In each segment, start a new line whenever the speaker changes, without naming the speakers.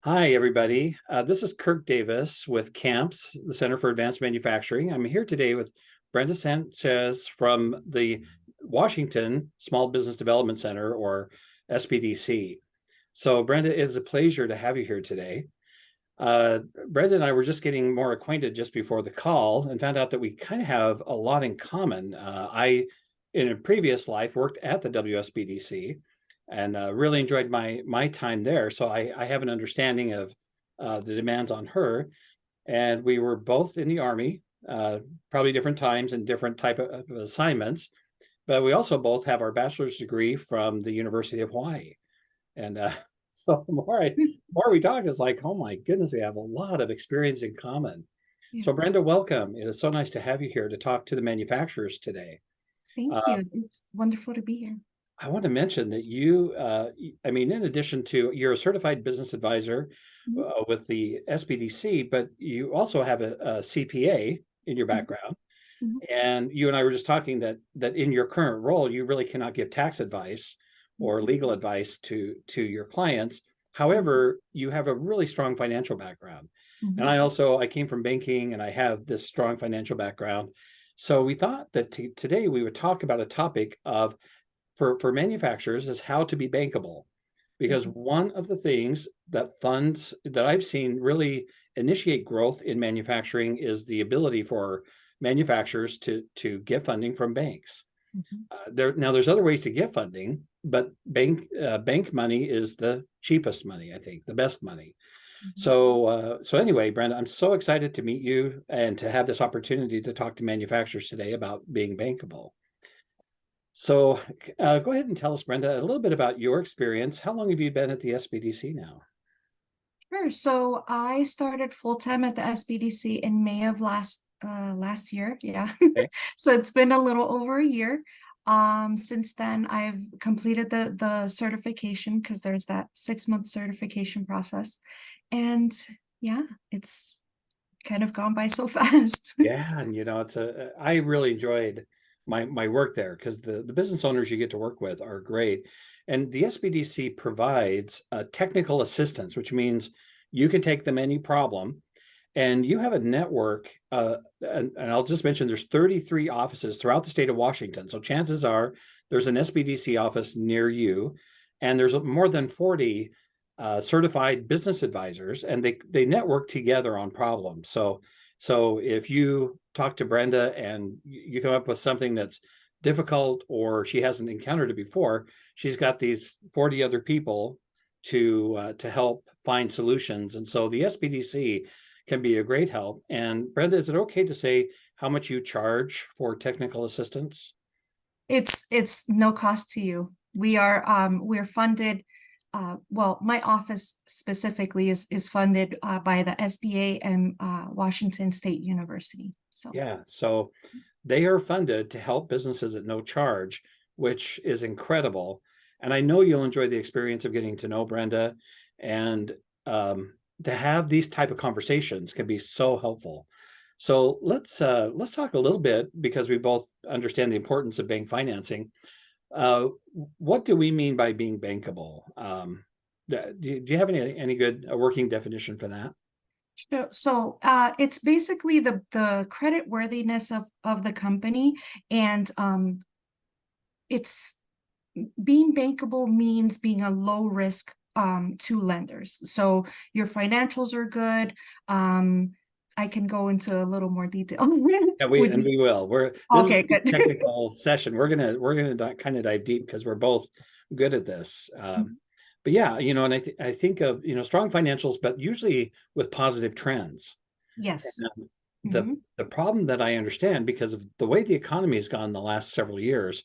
Hi, everybody. This is Kirk Davis with CAMPS, the Center for Advanced Manufacturing. I'm here today with Brenda Sanchez from the Washington Small Business Development Center, or SBDC. So, Brenda, it is a pleasure to have you here today. Uh, Brenda and I were just getting more acquainted just before the call and found out that we kind of have a lot in common. In a previous life, worked at the WSBDC and really enjoyed my time there. So I have an understanding of the demands on her. And we were both in the Army, probably different times and different type of assignments. But we also both have our bachelor's degree from the University of Hawaii. And so the more we talk, it's like, oh my goodness, we have a lot of experience in common.
Yeah,
So Brenda, welcome. It is so nice to have you here to talk to the manufacturers today.
thank
Uh,
you. It's wonderful to be here.
I want to mention that in addition to you're a certified business advisor
Mhm,
with the SBDC, but you also have a CPA in your
mhm,
background.
mhm,
And you and I were just talking that in your current role, you really cannot give tax advice or
mhm,
legal advice to your clients.
mhm,
However, you have a really strong financial background. And
mhm.
I came from banking and I have this strong financial background. So we thought that today we would talk about a topic of for manufacturers is how to be bankable. Because
Mhm,
one of the things that funds that I've seen really initiate growth in manufacturing is the ability for manufacturers to get funding from banks.
mhm,
There's other ways to get funding, but bank money is the cheapest money, I think, the best money.
mhm.
So anyway, Brenda, I'm so excited to meet you and to have this opportunity to talk to manufacturers today about being bankable. So go ahead and tell us, Brenda, a little bit about your experience. How long have you been at the SBDC now?
Sure. So I started full time at the SBDC in May of last year. Yeah.
Okay.
So it's been a little over a year. Since then I've completed the certification because there's that 6-month certification process. And yeah, it's kind of gone by so fast.
Yeah, and I really enjoyed my work there because the business owners you get to work with are great. And the SBDC provides technical assistance, which means you can take them any problem. And you have a network, and I'll just mention there's 33 offices throughout the state of Washington. So chances are there's an SBDC office near you, and there's more than 40 certified business advisors, and they network together on problems. So if you talk to Brenda and you come up with something that's difficult or she hasn't encountered it before, she's got these 40 other people to help find solutions. And so the SBDC can be a great help. And Brenda, is it okay to say how much you charge for technical assistance?
It's no cost to you. We're funded, well, my office specifically is funded by the SBA and Washington State University. So
Yeah, so they are funded to help businesses at no charge, which is incredible. And I know you'll enjoy the experience of getting to know Brenda, and to have these type of conversations can be so helpful. So let's talk a little bit because we both understand the importance of bank financing. Uh, what do we mean by being bankable? Do you have any good working definition for that?
it's basically the credit worthiness of the company, and it's being bankable means being a low risk to lenders. So your financials are good. I can go into a little more detail.
Yeah,
Would you?
we will. This is
Okay,
a
good.
technical session. We're gonna kind of dive deep because we're both good at this. But yeah, and I think of strong financials, but usually with positive trends.
Yes.
And the
Mhm.
the problem that I understand because of the way the economy has gone the last several years,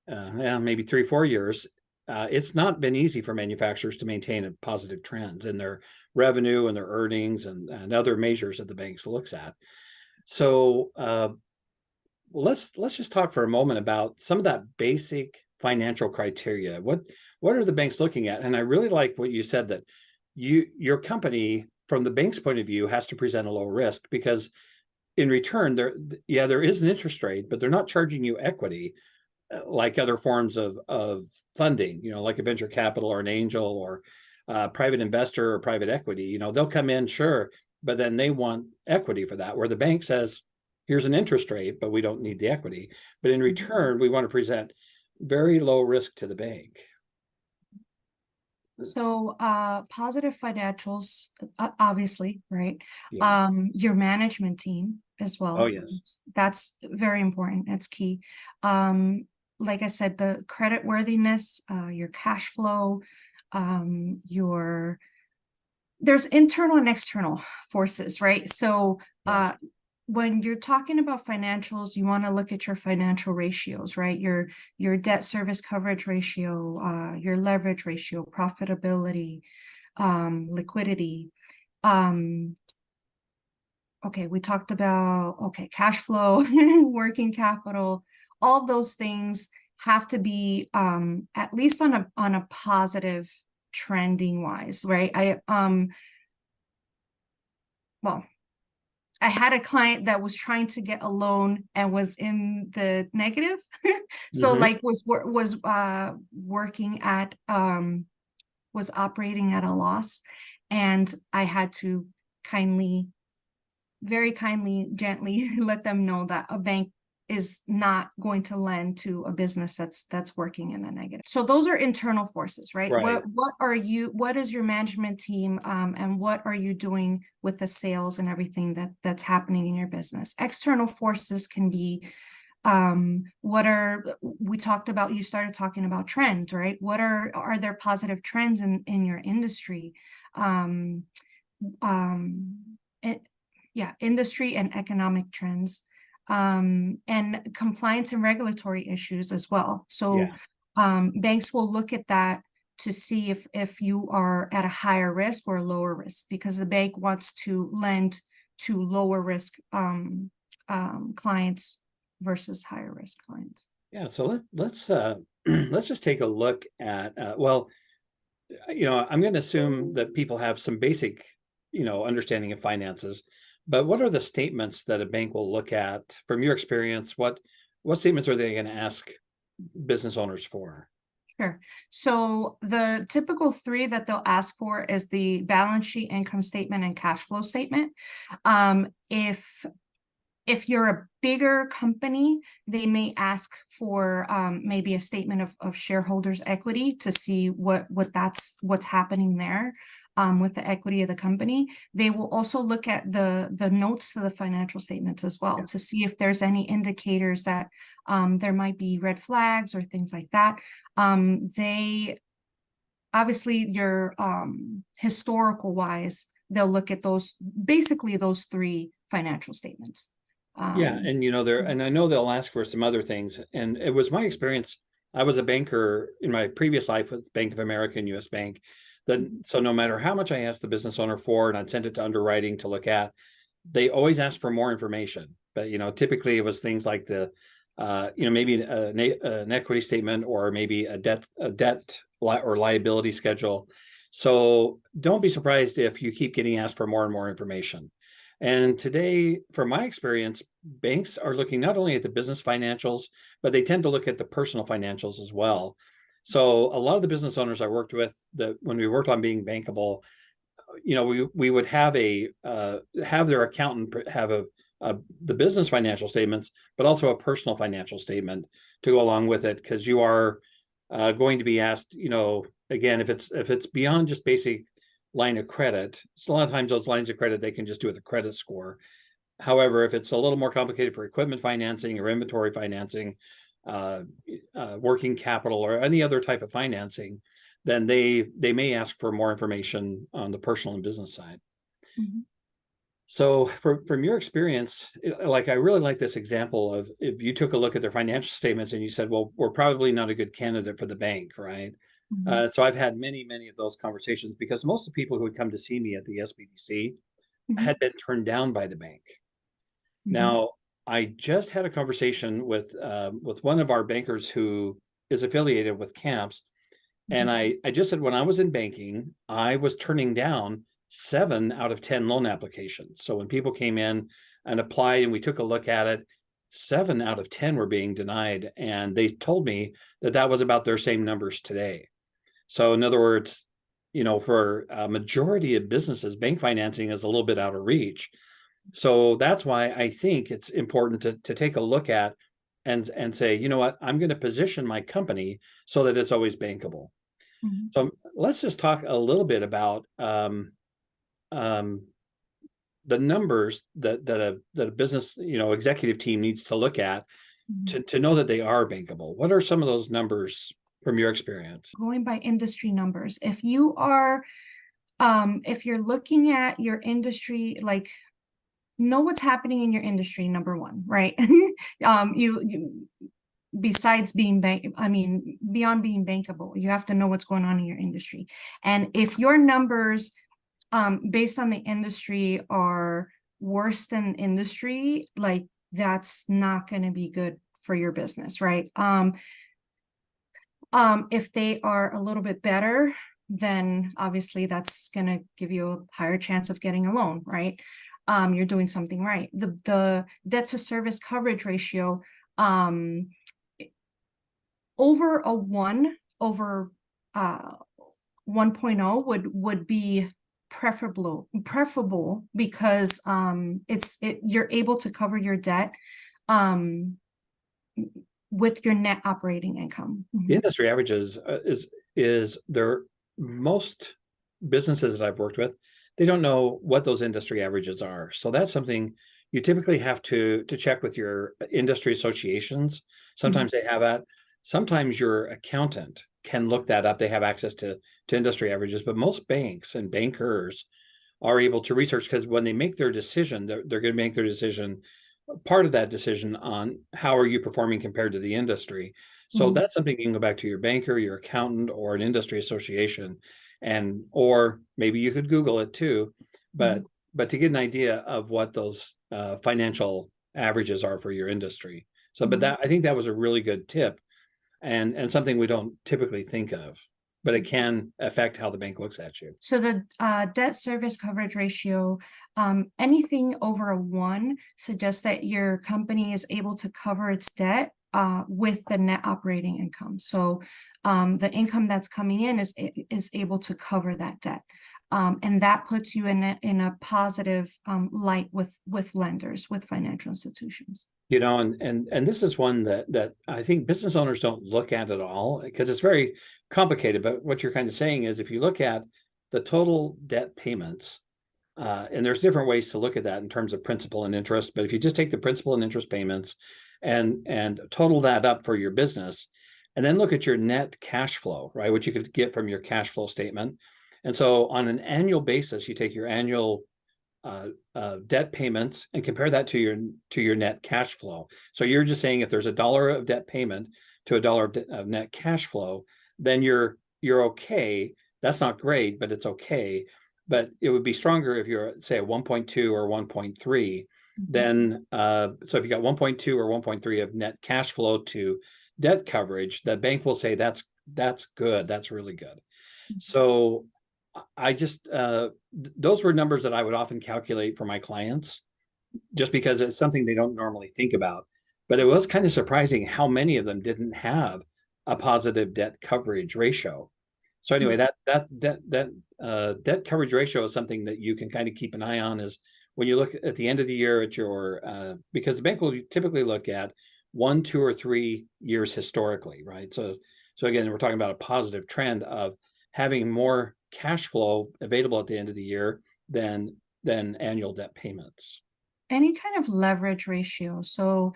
yeah, maybe 3, 4 years, it's not been easy for manufacturers to maintain a positive trends in their revenue and their earnings and other measures that the banks looks at. So let's just talk for a moment about some of that basic financial criteria. What are the banks looking at? And I really like what you said that your company, from the bank's point of view, has to present a low risk because in return, there is an interest rate, but they're not charging you equity like other forms of funding, like a venture capital or an angel or private investor or private equity, you know, they'll come in, sure, but then they want equity for that, where the bank says, here's an interest rate, but we don't need the equity. But in return, we want to present very low risk to the bank.
So positive financials, obviously, right?
Yeah.
Your management team as well.
Oh, yes.
That's very important. That's key. Like I said, the credit worthiness, your cash flow, there's internal and external forces, right? So
Yes.
when you're talking about financials, you want to look at your financial ratios, right? Your debt service coverage ratio, your leverage ratio, profitability, liquidity. Okay, we talked about cash flow, working capital. All of those things have to be at least on a positive trending wise, right? Well, I had a client that was trying to get a loan and was in the negative. So like was working at was operating at a loss, and I had to very kindly, gently let them know that a bank is not going to lend to a business that's working in the negative. So those are internal forces, right?
Right.
What is your management team, and what are you doing with the sales and everything that's happening in your business? External forces can be you started talking about trends, right? Are there positive trends in your industry? Industry and economic trends, and compliance and regulatory issues as well. So banks will look at that to see if you are at a higher risk or lower risk, because the bank wants to lend to lower risk clients versus higher risk clients.
Yeah. So let's let's just take a look at well, you know, I'm going to assume that people have some basic, you know, understanding of finances. But what are the statements that a bank will look at from your experience? What statements are they going to ask business owners for?
Sure. So the typical three that they'll ask for is the balance sheet, income statement, and cash flow statement. If you're a bigger company, they may ask for maybe a statement of shareholders' equity to see what's happening there. With the equity of the company. They will also look at the notes to the financial statements as well to see if there's any indicators that there might be red flags or things like that. They obviously your historical wise, they'll look at basically those three financial statements.
And you know, and I know they'll ask for some other things. And it was my experience. I was a banker in my previous life with Bank of America and US Bank. So no matter how much I asked the business owner for, and I'd send it to underwriting to look at, they always asked for more information. But you know, typically it was things like the, you know, maybe an equity statement, or maybe a debt or liability schedule. So don't be surprised if you keep getting asked for more and more information. And today, from my experience, banks are looking not only at the business financials, but they tend to look at the personal financials as well. So a lot of the business owners I worked with, when we worked on being bankable, you know, we would have have their accountant have the business financial statements, but also a personal financial statement to go along with it, because you are going to be asked, you know, again, if it's beyond just basic line of credit. So a lot of times those lines of credit, they can just do with a credit score. However, if it's a little more complicated for equipment financing or inventory financing, working capital, or any other type of financing, then they may ask for more information on the personal and business side. So from your experience, like, I really like this example of if you took a look at their financial statements and you said, well, we're probably not a good candidate for the bank, right? So I've had many of those conversations, because most of the people who would come to see me at the SBDC had been turned down by the bank. Now, I just had a conversation with one of our bankers who is affiliated with camps. And I just said, when I was in banking, I was turning down 7 out of 10 loan applications. So when people came in and applied and we took a look at it, 7 out of 10 were being denied. And they told me that was about their same numbers today. So in other words, for a majority of businesses, bank financing is a little bit out of reach. So that's why I think it's important to take a look at and say, you know what, I'm going to position my company so that it's always bankable.
Mhm.
So let's just talk a little bit about the numbers that a business, executive team needs to look at
Mhm.
to know that they are bankable. What are some of those numbers from your experience?
Going by industry numbers, if you're looking at your industry, like, know what's happening in your industry, number one, right? You besides being beyond being bankable, you have to know what's going on in your industry. And if your numbers based on the industry are worse than industry, like, that's not going to be good for your business, right? If they are a little bit better, then obviously that's going to give you a higher chance of getting a loan, right? You're doing something right. The debt to service coverage ratio, over a 1.0 would be preferable because you're able to cover your debt with your net operating income.
The industry average is there. Most businesses that I've worked with, they don't know what those industry averages are. So that's something you typically have to check with your industry associations. Sometimes they have that. Sometimes your accountant can look that up. They have access to industry averages, but most banks and bankers are able to research, because when they make their decision, they're going to make their decision, part of that decision, on how are you performing compared to the industry. So that's something you can go back to your banker, your accountant, or an industry association, or maybe you could Google it too, but to get an idea of what those financial averages are for your industry. So, but I think that was a really good tip, and something we don't typically think of, but it can affect how the bank looks at you.
So the debt service coverage ratio, anything over a 1 suggests that your company is able to cover its debt with the net operating income. So the income that's coming in is able to cover that debt. And that puts you in a positive light with lenders, with financial institutions.
And this is one that I think business owners don't look at at all, because it's very complicated. But what you're kind of saying is, if you look at the total debt payments, and there's different ways to look at that in terms of principal and interest. But if you just take the principal and interest payments and total that up for your business, and then look at your net cash flow, right, which you could get from your cash flow statement. And so on an annual basis, you take your annual debt payments and compare that to your net cash flow. So you're just saying, if there's $1 of debt payment to $1 of net cash flow, then you're okay. That's not great, but it's okay. But it would be stronger if you're, say, a 1.2 or 1.3. Then so if you got 1.2 or 1.3 of net cash flow to debt coverage, the bank will say that's good. That's really good. So I just those were numbers that I would often calculate for my clients, just because it's something they don't normally think about. But it was kind of surprising how many of them didn't have a positive debt coverage ratio. So anyway, that debt coverage ratio is something that you can kind of keep an eye on, is when you look at the end of the year at your because the bank will typically look at 1, 2, or 3 years historically, right? So again, we're talking about a positive trend of having more cash flow available at the end of the year than annual debt payments.
Any kind of leverage ratio. So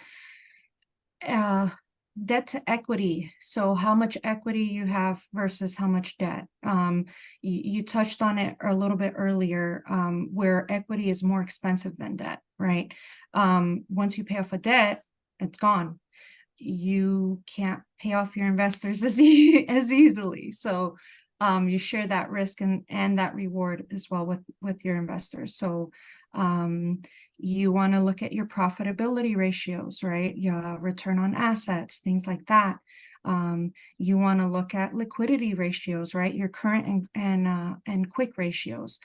debt to equity. So how much equity you have versus how much debt. You touched on it a little bit earlier, where equity is more expensive than debt, right? Once you pay off a debt, it's gone. You can't pay off your investors as easily. So you share that risk and that reward as well with your investors. So you want to look at your profitability ratios, right? Your return on assets, things like that. You want to look at liquidity ratios, right? Your current and quick ratios.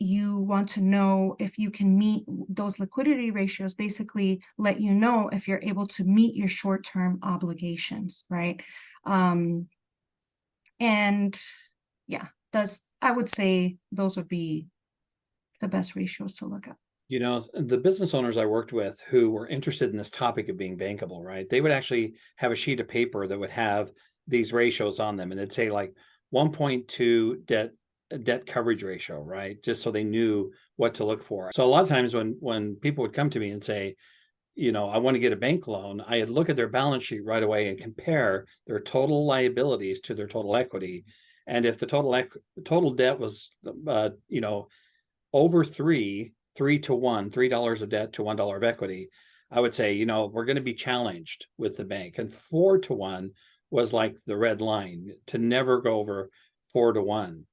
You want to know if you can meet those liquidity ratios, basically let you know if you're able to meet your short-term obligations, right? And yeah, I would say those would be the best ratios to look at.
You know, the business owners I worked with who were interested in this topic of being bankable, right? They would actually have a sheet of paper that would have these ratios on them, and it'd say like 1.2 debt coverage ratio, right? Just so they knew what to look for. So a lot of times when people would come to me and say, you know, I want to get a bank loan, I'd look at their balance sheet right away and compare their total liabilities to their total equity. And if the total debt was, you know, over three to one, $3 of debt to $1 of equity, I would say, you know, we're going to be challenged with the bank. And 4 to 1 was like the red line, to never go over 4 to 1.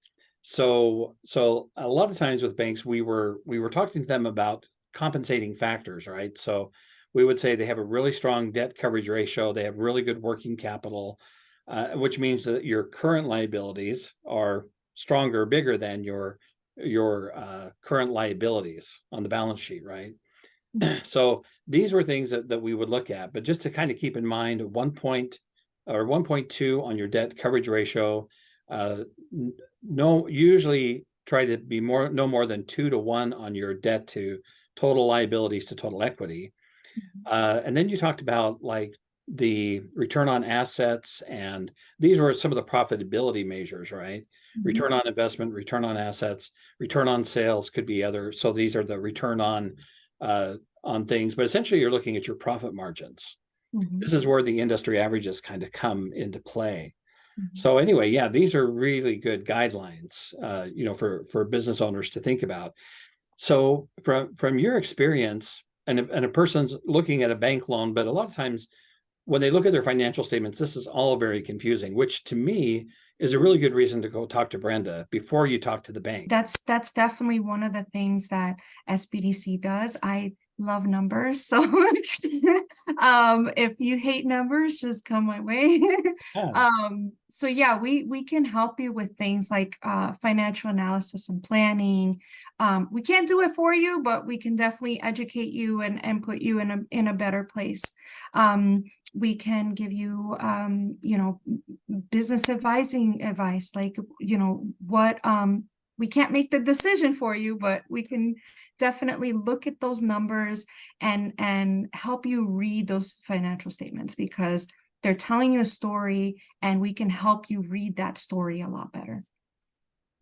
So a lot of times with banks, we were talking to them about compensating factors, right? So we would say they have a really strong debt coverage ratio, they have really good working capital, which means that your current liabilities are stronger, bigger than your current liabilities on the balance sheet, right? So these were things that we would look at, but just to kind of keep in mind, 1.2 on your debt coverage ratio. No, usually try to be no more than 2 to 1 on your debt to total liabilities to total equity. And then you talked about like the return on assets, and these were some of the profitability measures, right? Return on investment, return on assets, return on sales could be other. So these are the return on things, but essentially you're looking at your profit margins. This is where the industry averages kind of come into play. So anyway, yeah, these are really good guidelines, you know, for business owners to think about. So from your experience, and a person's looking at a bank loan, but a lot of times when they look at their financial statements, this is all very confusing, which to me is a really good reason to go talk to Brenda before you talk to the bank.
That's definitely one of the things that SBDC does. I love numbers, so if you hate numbers, just come my way.
Yeah.
So yeah, we can help you with things like financial analysis and planning. We can't do it for you, but we can definitely educate you and put you in a better place. We can give you you know, business advising advice, like, you know, what we can't make the decision for you, but we can definitely look at those numbers and help you read those financial statements, because they're telling you a story and we can help you read that story a lot better.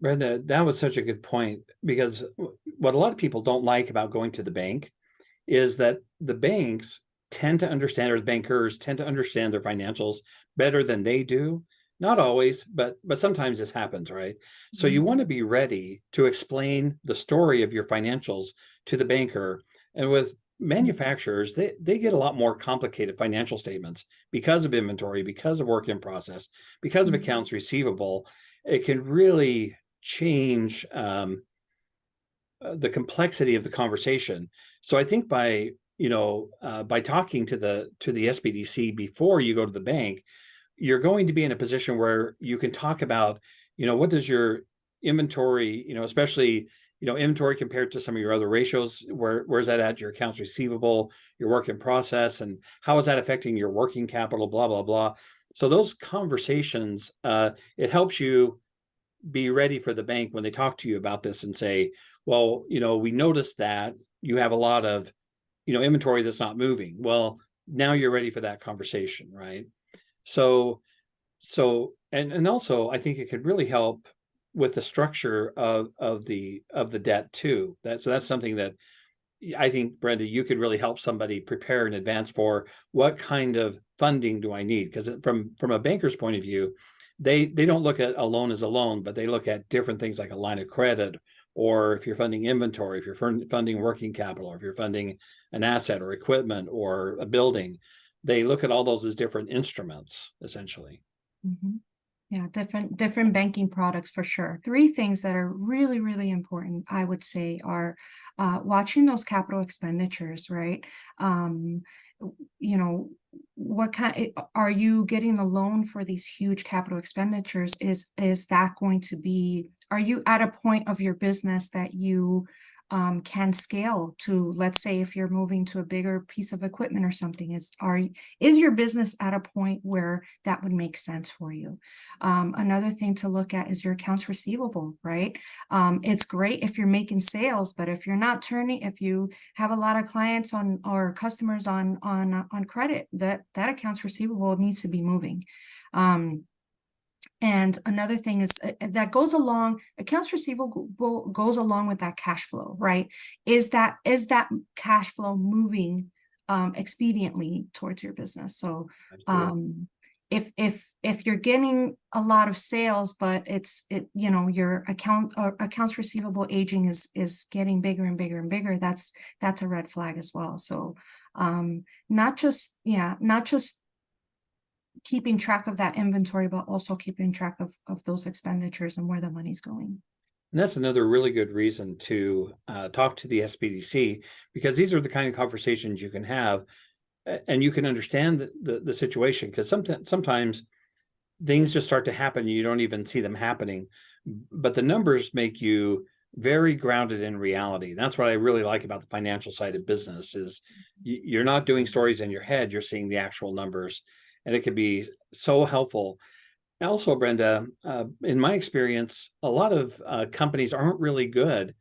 Brenda, that was such a good point, because what a lot of people don't like about going to the bank is that the banks tend to understand, or the bankers tend to understand their financials better than they do. Not always, but sometimes this happens, right? So you want to be ready to explain the story of your financials to the banker. And with manufacturers, they get a lot more complicated financial statements because of inventory, because of work in process, because of accounts receivable. It can really change the complexity of the conversation. So I think by talking to the SBDC before you go to the bank, you're going to be in a position where you can talk about, you know, what does your inventory, you know, especially, you know, inventory compared to some of your other ratios, where's that at, your accounts receivable, your work in process, and how is that affecting your working capital, blah, blah, blah. So those conversations, it helps you be ready for the bank when they talk to you about this and say, well, you know, we noticed that you have a lot of, you know, inventory that's not moving. Well, now you're ready for that conversation, right? So and also I think it could really help with the structure of the debt too. That's something that I think, Brenda, you could really help somebody prepare in advance for what kind of funding do I need? Because from a banker's point of view, they don't look at a loan as a loan, but they look at different things like a line of credit, or if you're funding inventory, if you're funding working capital, or if you're funding an asset or equipment or a building. They look at all those as different instruments, essentially.
Yeah, different banking products for sure. 3 things that are really, really important, I would say, are watching those capital expenditures, right? You know, what kind are you getting a loan for these huge capital expenditures? Is that going to be, are you at a point of your business that you can scale to, let's say, if you're moving to a bigger piece of equipment or something, is your business at a point where that would make sense for you? Another thing to look at is your accounts receivable, right? It's great if you're making sales, but if you're not if you have a lot of clients or customers on credit, that accounts receivable needs to be moving. And another thing is that accounts receivable goes along with that cash flow, right? Is that cash flow moving expediently towards your business? So if you're getting a lot of sales, but your accounts receivable aging is getting bigger and bigger and bigger, that's a red flag as well. So not just keeping track of that inventory, but also keeping track of those expenditures and where the money's going.
And that's another really good reason to talk to the SBDC, because these are the kind of conversations you can have, and you can understand the situation, because sometimes things just start to happen and you don't even see them happening, but the numbers make you very grounded in reality. That's what I really like about the financial side of business, is you're not doing stories in your head, you're seeing the actual numbers, and it can be so helpful. Also, Brenda, in my experience, a lot of companies aren't really good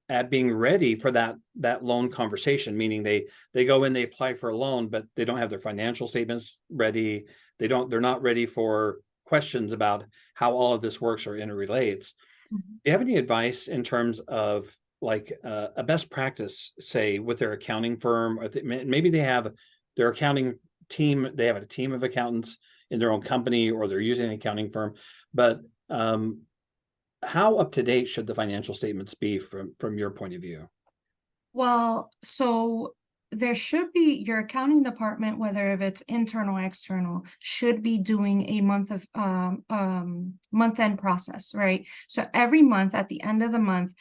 at being ready for that loan conversation, meaning they go in, they apply for a loan, but they don't have their financial statements ready. They're not ready for questions about how all of this works or interrelates. Do you have any advice in terms of like a best practice, say with their accounting firm, or maybe they have their accounting team, they have a team of accountants in their own company, or they're using an accounting firm, but how up to date should the financial statements be from your point of view?
Well, so there should be your accounting department, whether if it's internal or external, should be doing a month-end process, right? So every month, at the end of the month,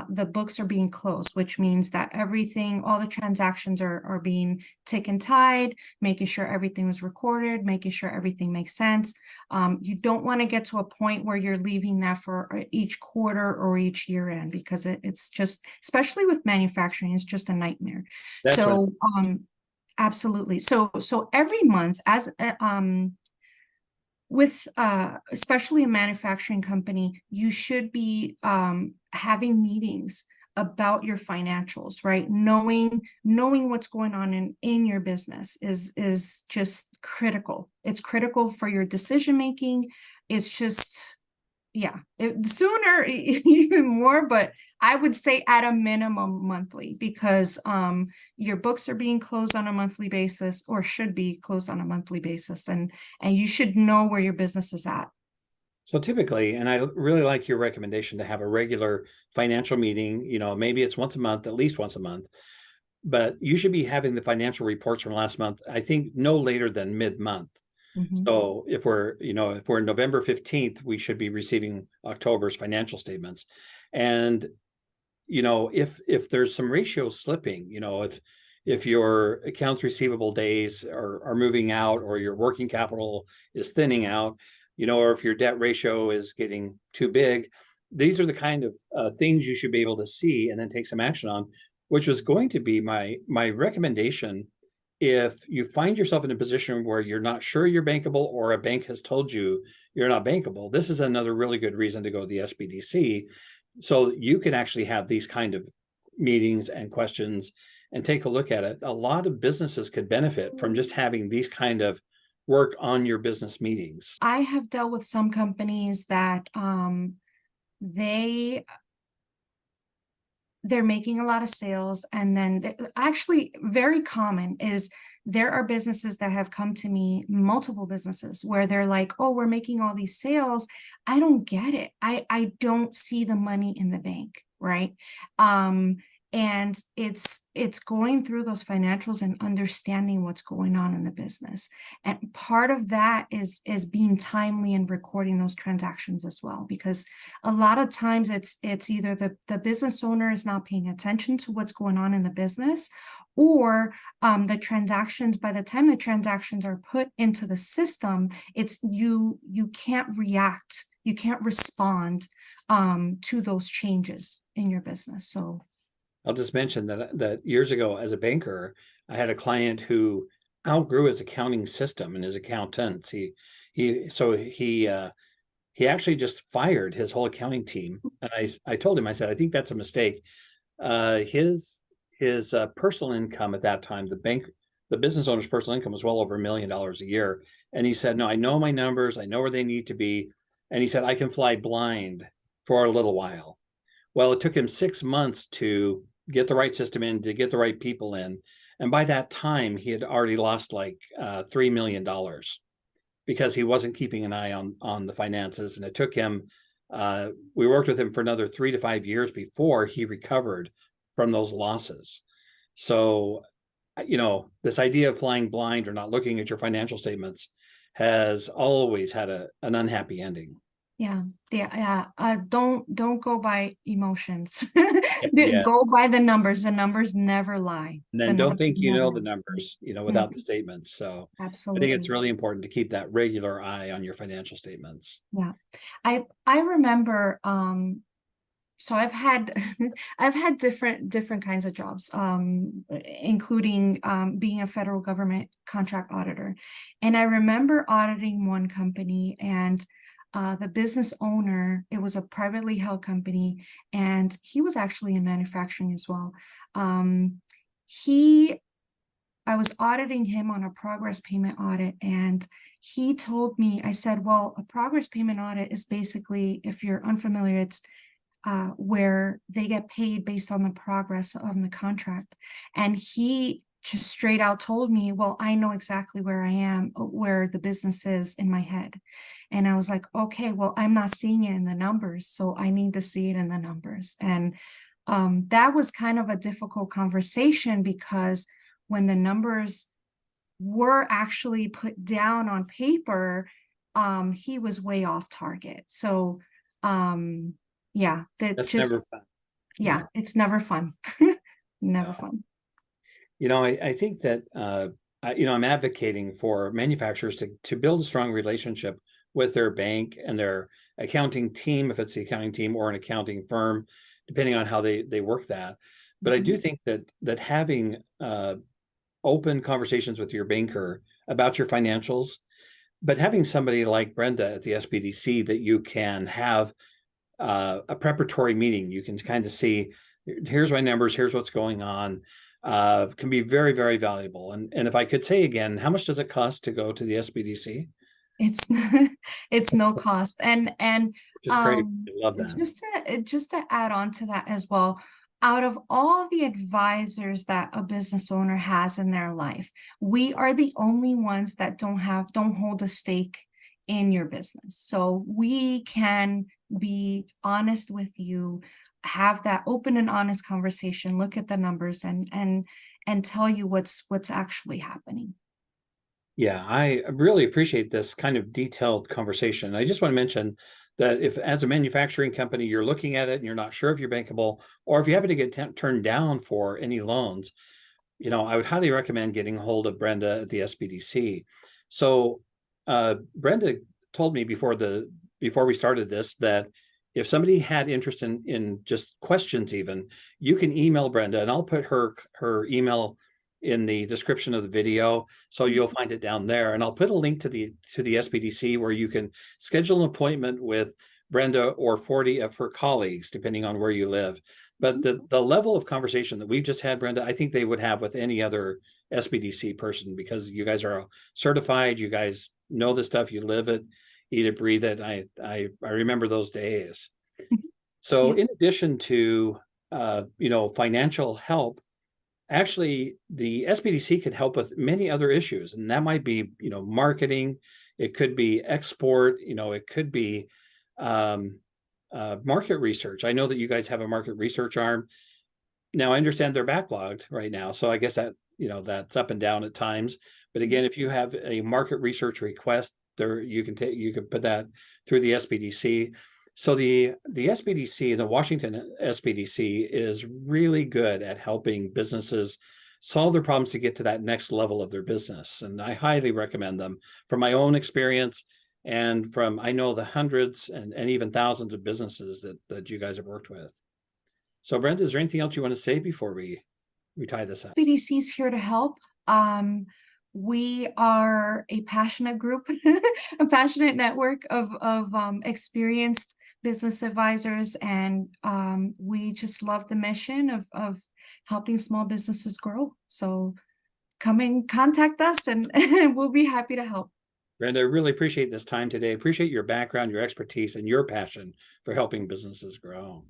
the books are being closed, which means that all the transactions are being tick tied, making sure everything was recorded, making sure everything makes sense. You don't want to get to a point where you're leaving that for each quarter or each year end, because it's just, especially with manufacturing, it's just a nightmare. Absolutely. So every month, as with especially a manufacturing company, you should be having meetings about your financials, right? Knowing what's going on in your business is just critical. It's critical for your decision making. It's just, sooner even more, but I would say at a minimum monthly, because your books are being closed on a monthly basis, or should be closed on a monthly basis, and you should know where your business is at.
So typically, and I really like your recommendation to have a regular financial meeting, maybe it's once a month, at least once a month, but you should be having the financial reports from last month, I think no later than mid-month. So if we're November 15th, we should be receiving October's financial statements. And, if there's some ratio slipping, if your accounts receivable days are moving out, or your working capital is thinning out, or if your debt ratio is getting too big, these are the kind of things you should be able to see and then take some action on, which was going to be my recommendation. If you find yourself in a position where you're not sure you're bankable, or a bank has told you you're not bankable, this is another really good reason to go to the SBDC, so you can actually have these kind of meetings and questions and take a look at it. A lot of businesses could benefit from just having these kind of work on your business meetings.
I have dealt with some companies that they're making a lot of sales, and then actually very common is there are businesses that have come to me, multiple businesses, where they're like, oh, we're making all these sales. I don't get it. I don't see the money in the bank, right? And it's going through those financials and understanding what's going on in the business. And part of that is being timely and recording those transactions as well, because a lot of times it's either the business owner is not paying attention to what's going on in the business, or the transactions, by the time the transactions are put into the system, it's you can't react, you can't respond to those changes in your business. So
I'll just mention that years ago as a banker, I had a client who outgrew his accounting system and his accountants. He actually just fired his whole accounting team. And I told him, I said, I think that's a mistake. His personal income at that time, the business owner's personal income was well over $1 million a year. And he said, no, I know my numbers, I know where they need to be. And he said, I can fly blind for a little while. Well, it took him 6 months to get the right system in, to get the right people in. And by that time, he had already lost like $3 million because he wasn't keeping an eye on the finances. And it took him, we worked with him for another 3 to 5 years before he recovered from those losses. So, this idea of flying blind or not looking at your financial statements has always had an unhappy ending.
Yeah. Don't go by emotions.
Yes.
Go by the numbers. The numbers never lie.
And
The
then don't
numbers
think you know
never
the
lie.
numbers, without the statements. So I think it's
Absolutely.
really important to keep that regular eye on your financial statements.
Yeah. I remember so I've had I've had different kinds of jobs, including being a federal government contract auditor. And I remember auditing one company, and the business owner, it was a privately held company, and he was actually in manufacturing as well. He I was auditing him on a progress payment audit, and he told me, I said, well, a progress payment audit is basically, if you're unfamiliar, it's where they get paid based on the progress on the contract. And he just straight out told me, well, I know exactly where I am, where the business is in my head. And I was like, okay, well, I'm not seeing it in the numbers, so I need to see it in the numbers. And that was kind of a difficult conversation, because when the numbers were actually put down on paper, he was way off target. So yeah, that
That's never
just,
fun.
yeah,
No,
it's never fun. Never
no.
fun.
I think that I'm advocating for manufacturers to build a strong relationship with their bank and their accounting team, if it's the accounting team or an accounting firm, depending on how they work that. But I do think that having open conversations with your banker about your financials, but having somebody like Brenda at the SBDC that you can have a preparatory meeting, you can kind of see, here's my numbers, here's what's going on, can be very, very valuable. And if I could say again, how much does it cost to go to the SBDC?
It's it's no cost. And
Which is great. I love that.
just to add on to that as well, out of all the advisors that a business owner has in their life, we are the only ones that don't hold a stake in your business. So we can be honest with you, have that open and honest conversation, look at the numbers, and tell you what's actually happening.
Yeah, I really appreciate this kind of detailed conversation. I just want to mention that if, as a manufacturing company, you're looking at it and you're not sure if you're bankable, or if you happen to get turned down for any loans, I would highly recommend getting a hold of Brenda at the SBDC. So, Brenda told me before we started this that if somebody had interest in just questions, even, you can email Brenda, and I'll put her email in the description of the video, so you'll find it down there. And I'll put a link to the SBDC where you can schedule an appointment with Brenda or 40 of her colleagues, depending on where you live. But the level of conversation that we've just had, Brenda, I think they would have with any other SBDC person, because you guys are certified, you guys know the stuff, you live it, eat it, breathe it. I remember those days. So
Yeah.
in addition to financial help, actually the SBDC could help with many other issues, and that might be marketing, it could be export, it could be market research. I know that you guys have a market research arm. Now I understand they're backlogged right now, so I guess that that's up and down at times. But again, if you have a market research request, there you can put that through the SBDC. So the SBDC, the Washington SBDC, is really good at helping businesses solve their problems to get to that next level of their business. And I highly recommend them from my own experience, and from, I know, the hundreds and even thousands of businesses that you guys have worked with. So Brenda, is there anything else you want to say before we tie this up?
BDC is here to help. We are a passionate group, a passionate network of experienced business advisors, and we just love the mission of helping small businesses grow. So come and contact us, and we'll be happy to help.
Brenda, I really appreciate this time today. Appreciate your background, your expertise, and your passion for helping businesses grow.